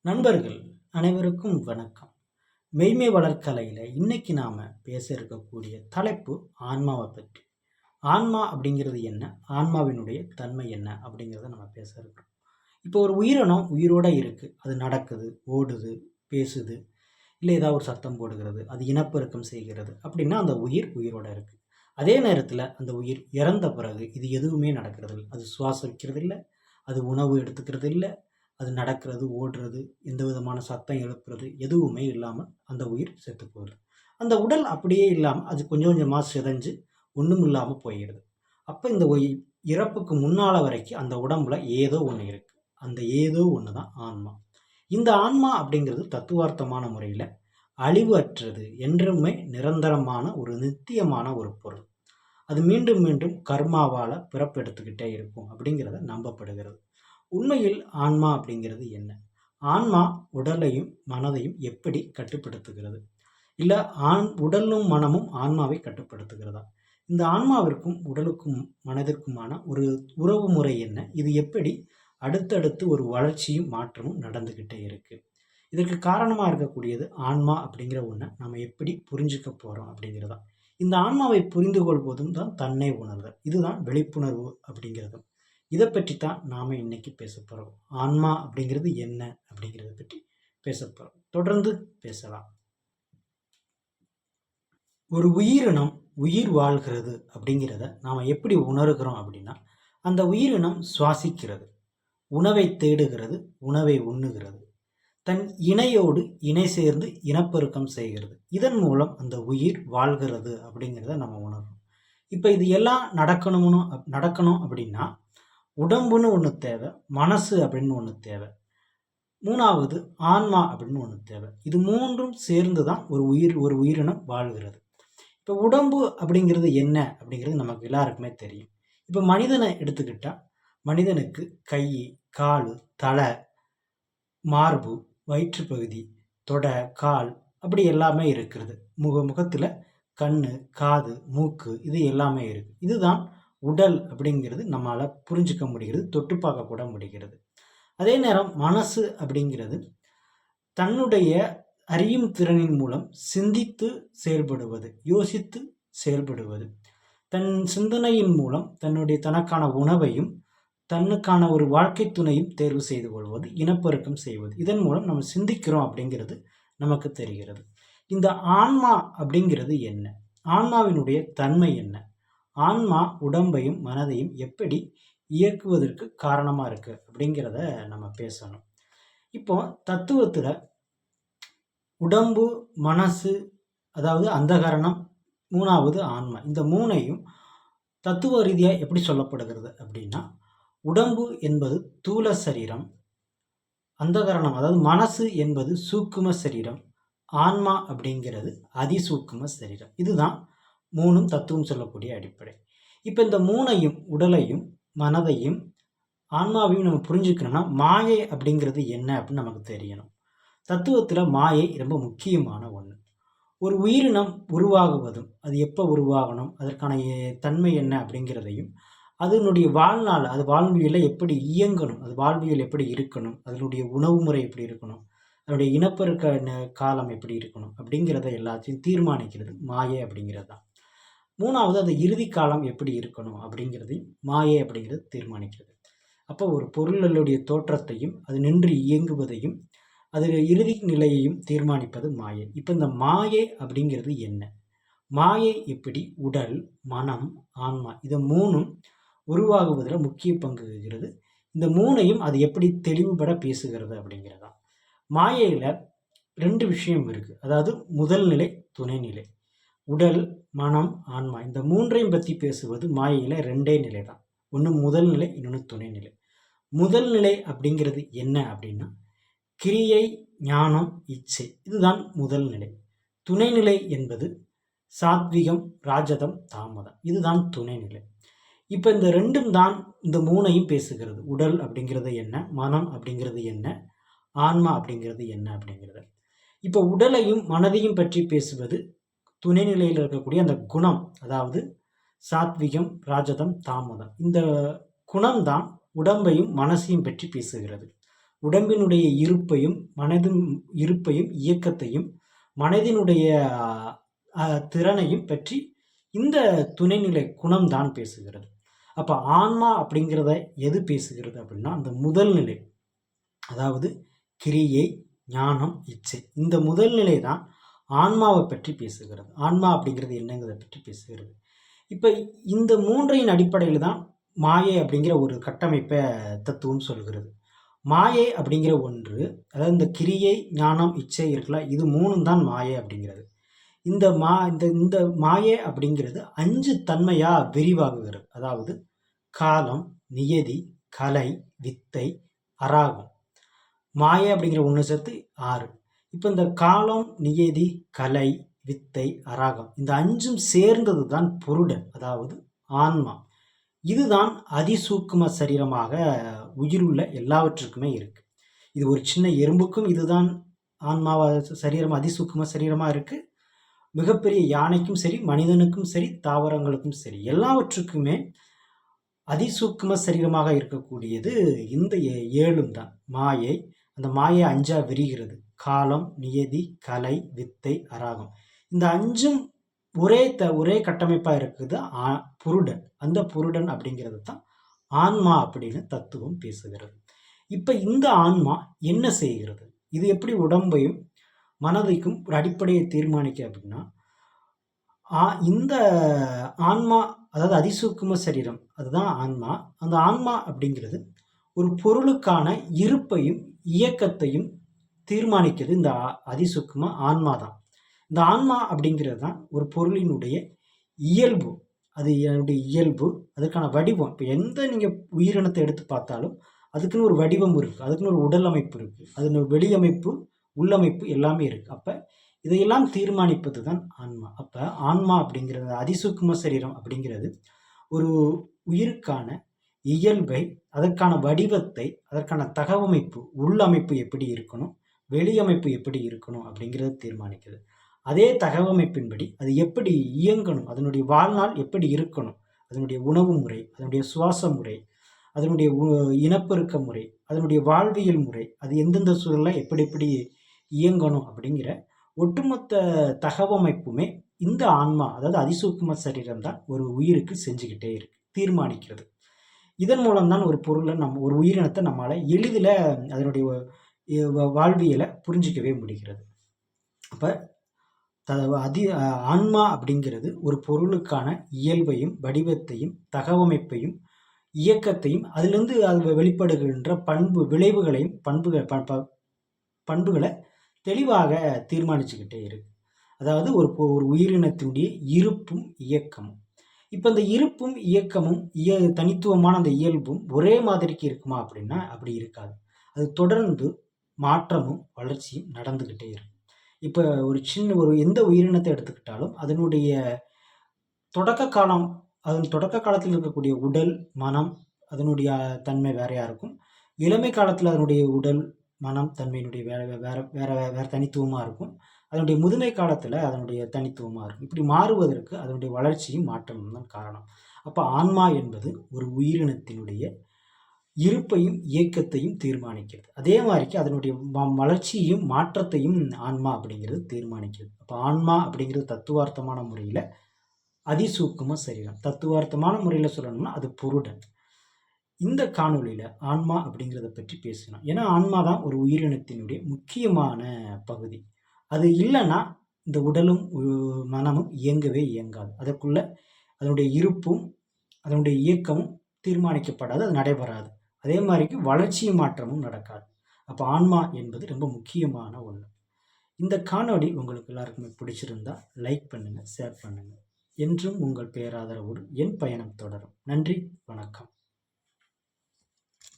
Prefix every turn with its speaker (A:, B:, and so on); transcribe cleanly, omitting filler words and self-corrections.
A: நண்பர்கள் அனைவருக்கும் வணக்கம். மெய்மை வளர்க்கலையில் இன்னைக்கு நாம் பேச இருக்கக்கூடிய தலைப்பு ஆன்மாவை பற்றி. ஆன்மா அப்படிங்கிறது என்ன, ஆன்மாவினுடைய தன்மை என்ன அப்படிங்கிறத நம்ம பேச இருக்கோம். இப்போ ஒரு உயிரினம் உயிரோடு இருக்குது, அது நடக்குது, ஓடுது, பேசுது, இல்லை ஏதாவது ஒரு சத்தம் போடுகிறது, அது இனப்பெருக்கம் செய்கிறது அப்படின்னா அந்த உயிர் உயிரோடு இருக்குது. அதே நேரத்தில் அந்த உயிர் இறந்த பிறகு இது எதுவுமே நடக்கிறது இல்லை. அது சுவாசிக்கிறது இல்லை, அது உணவு எடுத்துக்கிறது இல்லை, அது நடக்கிறது, ஓடுறது, எந்த விதமான சத்தம் எழுப்புறது எதுவுமே இல்லாமல் அந்த உயிர் செத்து போகுது. அந்த உடல் அப்படியே இல்லாமல் அது கொஞ்சம் கொஞ்சமாக சிதைஞ்சு ஒன்றும் இல்லாமல் போயிடுது. அப்போ இந்த இறப்புக்கு முன்னால் வரைக்கும் அந்த உடம்புல ஏதோ ஒன்று இருக்குது. அந்த ஏதோ ஒன்று தான் ஆன்மா. இந்த ஆன்மா அப்படிங்கிறது தத்துவார்த்தமான முறையில் அழிவு அற்றது, என்றுமே நிரந்தரமான ஒரு நித்தியமான ஒரு பொருள். அது மீண்டும் மீண்டும் கர்மாவால் பிறப்பெடுத்துக்கிட்டே இருக்கும் அப்படிங்கிறத நம்பப்படுகிறது. உண்மையில் ஆன்மா அப்படிங்கிறது என்ன? ஆன்மா உடலையும் மனதையும் எப்படி கட்டுப்படுத்துகிறது? இல்லை உடலும் மனமும் ஆன்மாவை கட்டுப்படுத்துகிறதா? இந்த ஆன்மாவிற்கும் உடலுக்கும் மனதிற்குமான ஒரு உறவு முறை என்ன? இது எப்படி அடுத்தடுத்து ஒரு வளர்ச்சியும் மாற்றமும் நடந்துக்கிட்டே இருக்கு? இதற்கு காரணமாக இருக்கக்கூடியது ஆன்மா அப்படிங்கிற ஒன்றை நம்ம எப்படி புரிஞ்சுக்க போகிறோம் அப்படிங்கிறதா. இந்த ஆன்மாவை புரிந்து கொள்வதும் தான் தன்னை உணர்தல். இதுதான் விழிப்புணர்வு அப்படிங்கிறது. இதை பற்றி தான் நாம் இன்னைக்கு பேச போகிறோம். ஆன்மா அப்படிங்கிறது என்ன அப்படிங்கிறத பற்றி பேச போகிறோம். தொடர்ந்து பேசலாம். ஒரு உயிரினம் உயிர் வாழ்கிறது அப்படிங்கிறத நாம் எப்படி உணர்கிறோம் அப்படின்னா, அந்த உயிரினம் சுவாசிக்கிறது, உணவை தேடுகிறது, உணவை உண்ணுகிறது, தன் இணையோடு இணை சேர்ந்து இனப்பெருக்கம் செய்கிறது. இதன் மூலம் அந்த உயிர் வாழ்கிறது அப்படிங்கிறத நம்ம உணர்றோம். இப்போ இது எல்லாம் நடக்கணும் அப்படின்னா உடம்புன்னு ஒன்று தேவை, மனசு அப்படின்னு ஒன்று தேவை, மூணாவது ஆன்மா அப்படின்னு ஒன்று தேவை. இது மூன்றும் சேர்ந்து தான் ஒரு உயிரினம் வாழ்கிறது. இப்போ உடம்பு அப்படிங்கிறது என்ன அப்படிங்கிறது நமக்கு எல்லாருக்குமே தெரியும். இப்போ மனிதனை எடுத்துக்கிட்டால் மனிதனுக்கு கை, கால், தலை, மார்பு, வயிற்றுப்பகுதி, தொடை, கால் அப்படி எல்லாமே இருக்கிறது. முகத்தில் கண், காது, மூக்கு இது எல்லாமே இருக்குது. இதுதான் உடல் அப்படிங்கிறது நம்மளால் புரிஞ்சிக்க முடிகிறது, தொட்டு பார்க்க கூட முடிகிறது. அதே நேரம் மனசு அப்படிங்கிறது தன்னுடைய அறியும் திறனின் மூலம் சிந்தித்து செயல்படுவது, யோசித்து செயல்படுவது, தன் சிந்தனையின் மூலம் தனக்கான உணவையும் தன்னுக்கான ஒரு வாழ்க்கை துணையும் தேர்வு செய்து கொள்வது, இனப்பெருக்கம் செய்வது. இதன் மூலம் நம்ம சிந்திக்கிறோம் அப்படிங்கிறது நமக்கு தெரிகிறது. இந்த ஆன்மா அப்படிங்கிறது என்ன? ஆன்மாவினுடைய தன்மை என்ன? ஆன்மா உடம்பையும் மனதையும் எப்படி இயக்குவதற்கு காரணமாக இருக்குது அப்படிங்கிறத நம்ம பேசணும். இப்போ தத்துவத்தில் உடம்பு, மனசு, அதாவது அந்தகரணம், மூணாவது ஆன்மா, இந்த மூணையும் தத்துவ ரீதியாக எப்படி சொல்லப்படுகிறது அப்படின்னா, உடம்பு என்பது தூல சரீரம், அந்தகரணம் அதாவது மனசு என்பது சூக்கும சரீரம், ஆன்மா அப்படிங்கிறது அதிசூக்கும சரீரம். இதுதான் மூணும் தத்துவம் சொல்லக்கூடிய அடிப்படை. இப்போ இந்த மூணையும், உடலையும் மனதையும் ஆன்மாவையும் நம்ம புரிஞ்சுக்கணும்னா மாயை அப்படிங்கிறது என்ன அப்படின்னு நமக்கு தெரியணும். தத்துவத்தில் மாயை ரொம்ப முக்கியமான ஒன்று. ஒரு உயிரினம் உருவாகுவதும் அது எப்போ உருவாகணும், அதற்கான தன்மை என்ன அப்படிங்கிறதையும், அதனுடைய வாழ்நாள், அது வாழ்வியலில் எப்படி இயங்கணும், அது வாழ்வியல் எப்படி இருக்கணும், அதனுடைய உணவு முறை எப்படி இருக்கணும், அதனுடைய இனப்பெருக்க காலம் எப்படி இருக்கணும் அப்படிங்கிறத எல்லாத்தையும் தீர்மானிக்கிறது மாயை அப்படிங்கிறது தான். மூணாவது அது இறுதி காலம் எப்படி இருக்கணும் அப்படிங்கிறதையும் மாயை அப்படிங்கிறது தீர்மானிக்கிறது. அப்போ ஒரு பொருளுடைய தோற்றத்தையும் அது நின்று இயங்குவதையும் அது இறுதி நிலையையும் தீர்மானிப்பது மாயை. இப்போ இந்த மாயை அப்படிங்கிறது என்ன? மாயை எப்படி உடல், மனம், ஆன்மா இதை மூணும் உருவாகுவதில் முக்கிய பங்கு வகிக்கிறது. இந்த மூணையும் அது எப்படி தெளிவுபட பேசுகிறது அப்படிங்கிறதா. மாயையில் 2 விஷயம் இருக்குது. அதாவது முதல் நிலை, துணைநிலை. உடல், மனம், ஆன்மா இந்த மூன்றையும் பற்றி பேசுவது மாயையில் 2 நிலை தான். ஒன்று முதல் நிலை, இன்னொன்று துணைநிலை. முதல் நிலை அப்படிங்கிறது என்ன அப்படின்னா கிரியை, ஞானம், இச்சை, இதுதான் முதல் நிலை. துணைநிலை என்பது சாத்விகம், ராஜதம், தாமதம், இதுதான் துணைநிலை. இப்போ இந்த ரெண்டும் தான் இந்த மூணையும் பேசுகிறது. உடல் அப்படிங்கிறது என்ன, மனம் அப்படிங்கிறது என்ன, ஆன்மா அப்படிங்கிறது என்ன அப்படிங்கிறது. இப்போ உடலையும் மனதையும் பற்றி பேசுவது துணைநிலையில் இருக்கக்கூடிய அந்த குணம், அதாவது சாத்விகம், ராஜதம், தாமதம், இந்த குணம்தான் உடம்பையும் மனசையும் பற்றி பேசுகிறது. உடம்பினுடைய இருப்பையும் மனதின் இருப்பையும் இயக்கத்தையும் மனதினுடைய திறனையும் பற்றி இந்த துணைநிலை குணம்தான் பேசுகிறது. அப்போ ஆன்மா அப்படிங்கிறத எது பேசுகிறது அப்படின்னா அந்த முதல் நிலை, அதாவது கிரியை, ஞானம், இச்சை. இந்த முதல் நிலை தான் ஆன்மாவை பற்றி பேசுகிறது. ஆன்மா அப்படிங்கிறது என்னங்கிறத பற்றி பேசுகிறது. இப்போ இந்த மூன்றையின் அடிப்படையில் தான் மாயை அப்படிங்கிற ஒரு கட்டமைப்பை தத்துவம் சொல்கிறது. மாயை அப்படிங்கிற ஒன்று, அதாவது இந்த கிரியை, ஞானம், இச்சை இருக்குல்ல, இது மூணும் தான் மாயை அப்படிங்கிறது. இந்த இந்த மாயை அப்படிங்கிறது 5 தன்மையா விரிவாகுகிறது. அதாவது காலம், நியதி, கலை, வித்தை, அராகம். மாயை அப்படிங்கிற ஒன்று சேர்த்து 6. இப்போ இந்த காலம், நியதி, கலை, வித்தை, அராகம் இந்த 5ம் சேர்ந்தது தான் புருடன், அதாவது ஆன்மா. இதுதான் அதிசூக்கும சரீரமாக உயிருள்ள எல்லாவற்றுக்குமே இருக்கு. இது ஒரு சின்ன எறும்புக்கும் இதுதான் ஆன்மாவா சரீரம், அதிசூக்கும சரீரமாக இருக்கு. மிகப்பெரிய யானைக்கும் சரி, மனிதனுக்கும் சரி, தாவரங்களுக்கும் சரி, எல்லாவற்றுக்குமே அதிசூக்கும சரீரமாக இருக்கக்கூடியது இந்த 7ம் தான். மாயை, அந்த மாயை 5ஆ விரிகிறது. காலம், நியதி, கலை, வித்தை, அராகம். இந்த 5ம் ஒரே கட்டமைப்பாக இருக்குது புருடன். அந்த புருடன் அப்படிங்கிறது தான் ஆன்மா அப்படின்னு தத்துவம் பேசுகிறது. இப்போ இந்த ஆன்மா என்ன செய்கிறது? இது எப்படி உடம்பையும் மனதைக்கும் ஒரு அடிப்படையை தீர்மானிக்க அப்படின்னா, இந்த ஆன்மா, அதாவது அதிசூக்கும சரீரம், அதுதான் ஆன்மா. அந்த ஆன்மா அப்படிங்கிறது ஒரு பொருளுக்கான இருப்பையும் இயக்கத்தையும் தீர்மானிக்கிறது இந்த அதிசூக்கும ஆன்மா தான். இந்த ஆன்மா அப்படிங்கிறது தான் ஒரு பொருளினுடைய இயல்பு. அது என்னுடைய இயல்பு, அதற்கான வடிவம். இப்போ எந்த நீங்கள் உயிரினத்தை எடுத்து பார்த்தாலும் அதுக்குன்னு ஒரு வடிவம் இருக்குது, அதுக்குன்னு ஒரு உடல் அமைப்பு இருக்குது, அது வெளியமைப்பு, உள்ளமைப்பு எல்லாமே இருக்குது. அப்போ இதையெல்லாம் தீர்மானிப்பது தான் ஆன்மா. அப்போ ஆன்மா அப்படிங்கிறது, அதிசூக்கும சரீரம் அப்படிங்கிறது ஒரு உயிருக்கான இயல்பை, அதற்கான வடிவத்தை, அதற்கான தகவமைப்பு, உள்ளமைப்பு எப்படி இருக்கணும், வெளியமைப்பு எப்படி இருக்கணும் அப்படிங்கிறத தீர்மானிக்குது. அதே தகவமைப்பின்படி அது எப்படி இயங்கணும், அதனுடைய வாழ்நாள் எப்படி இருக்கணும், அதனுடைய உணவு முறை, அதனுடைய சுவாச முறை, அதனுடைய இனப்பெருக்க முறை, அதனுடைய வாழ்வியல் முறை, அது எந்தெந்த சூழலில் எப்படி எப்படி இயங்கணும் அப்படிங்கிற ஒட்டுமொத்த தகவமைப்புமே இந்த ஆன்மா, அதாவது அதிசூக்கும சரீரம் தான் ஒரு உயிருக்கு செஞ்சுக்கிட்டே இருக்கு, தீர்மானிக்கிறது. இதன் மூலம்தான் ஒரு பொருளை ஒரு உயிரினத்தை நம்மளால் எளிதில் அதனுடைய வாழ்வியலை புரிஞ்சிக்கவே முடிகிறது. அப்போ ஆன்மா அப்படிங்கிறது ஒரு பொருளுக்கான இயல்பையும் வடிவத்தையும் தகவமைப்பையும் இயக்கத்தையும் அதிலிருந்து அது வெளிப்படுகின்ற விளைவுகளையும் பண்புகளை தெளிவாக தீர்மானிச்சுக்கிட்டே இருக்கு. அதாவது ஒரு உயிரினத்தினுடைய இருப்பும் இயக்கமும். இப்போ இந்த இருப்பும் இயக்கமும் தனித்துவமான அந்த இயல்பும் ஒரே மாதிரிக்கு இருக்குமா அப்படின்னா அப்படி இருக்காது. அது தொடர்ந்து மாற்றமும் வளர்ச்சியும் நடந்துக்கிட்டே இருக்கும். இப்போ ஒரு எந்த உயிரினத்தை எடுத்துக்கிட்டாலும் அதனுடைய தொடக்க காலம், அதன் தொடக்க காலத்தில் இருக்கக்கூடிய உடல், மனம், அதனுடைய தன்மை வேறையாக இருக்கும். இளமை காலத்தில் அதனுடைய உடல், மனம், தன்மையினுடைய வேற தனித்துவமாக இருக்கும். அதனுடைய முதுமை காலத்தில் அதனுடைய தனித்துவமாக இருக்கும். இப்படி மாறுவதற்கு அதனுடைய வளர்ச்சியும் மாற்றமும் தான் காரணம். அப்போ ஆன்மா என்பது ஒரு உயிரினத்தினுடைய இருப்பையும் இயக்கத்தையும் தீர்மானிக்கிறது. அதே மாதிரிக்கு அதனுடைய வளர்ச்சியையும் மாற்றத்தையும் ஆன்மா அப்படிங்கிறது தீர்மானிக்கிறது. அப்போ ஆன்மா அப்படிங்கிறது தத்துவார்த்தமான முறையில் அதிசூக்கும சரீரம். தத்துவார்த்தமான முறையில் சொல்லணும்னா அது புருடன். இந்த காணொலியில் ஆன்மா அப்படிங்கிறத பற்றி பேசணும். ஏன்னா ஆன்மா தான் ஒரு உயிரினத்தினுடைய முக்கியமான பகுதி. அது இல்லைன்னா இந்த உடலும் மனமும் இயங்கவே இயங்காது. அதற்குள்ள அதனுடைய இருப்பும் அதனுடைய இயக்கமும் தீர்மானிக்கப்படாது, அது நடைபெறாது. அதே மாதிரிக்கு வளர்ச்சியும் மாற்றமும் நடக்காது. அப்போ ஆன்மா என்பது ரொம்ப முக்கியமான ஒன்று. இந்த காணொளி உங்களுக்கு எல்லாருக்குமே பிடிச்சிருந்தா லைக் பண்ணுங்கள், ஷேர் பண்ணுங்கள். என்றும் உங்கள் பேராதரவோடு என் பயணம் தொடரும். நன்றி, வணக்கம்.